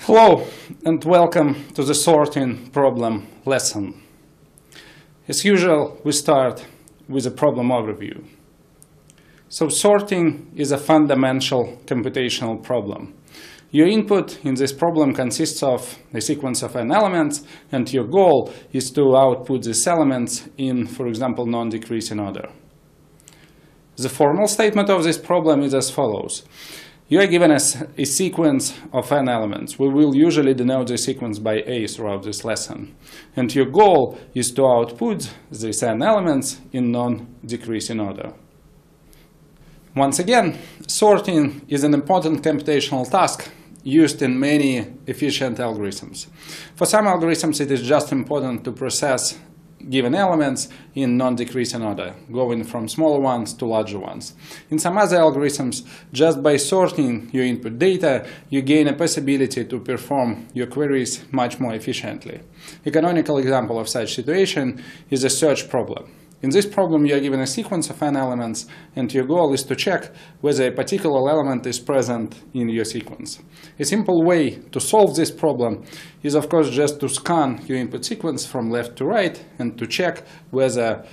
Hello and welcome to the sorting problem lesson. As usual, we start with a problem overview. So sorting is a fundamental computational problem. Your input in this problem consists of a sequence of n elements, and your goal is to output these elements in, for example, non-decreasing order. The formal statement of this problem is as follows. You are given a sequence of n elements. We will usually denote the sequence by A throughout this lesson. And your goal is to output these n elements in non-decreasing order. Once again, sorting is an important computational task used in many efficient algorithms. For some algorithms, it is just important to process given elements in non-decreasing order, going from smaller ones to larger ones. In some other algorithms, just by sorting your input data, you gain a possibility to perform your queries much more efficiently. A canonical example of such situation is a search problem. In this problem, you are given a sequence of n elements, and your goal is to check whether a particular element is present in your sequence. A simple way to solve this problem is, of course, just to scan your input sequence from left to right and to check whether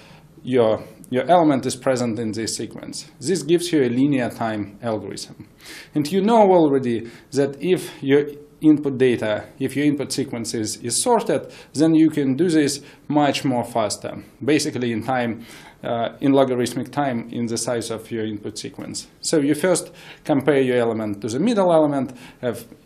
your element is present in this sequence. This gives you a linear time algorithm. And you know already that if your input sequence is sorted, then you can do this much more faster, basically in time, in logarithmic time in the size of your input sequence. So you first compare your element to the middle element.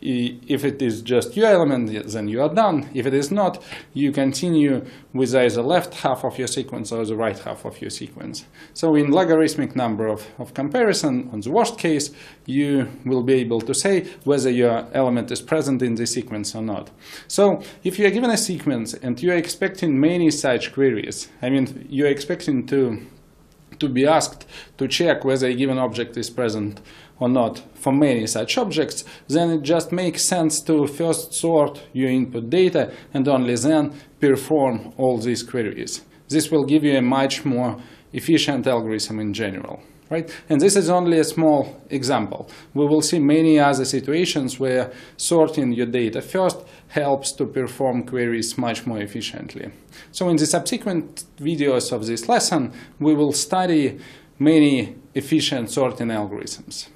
If it is just your element, then you are done. If it is not, you continue with either the left half of your sequence or the right half of your sequence. So in logarithmic number of comparison, on the worst case, you will be able to say whether your element is present in the sequence or not. So if you are given a sequence and you are expecting many such queries, I mean, you are expecting to be asked to check whether a given object is present or not for many such objects, then it just makes sense to first sort your input data and only then perform all these queries. This will give you a much more efficient algorithm in general. Right? And this is only a small example. We will see many other situations where sorting your data first helps to perform queries much more efficiently. So in the subsequent videos of this lesson, we will study many efficient sorting algorithms.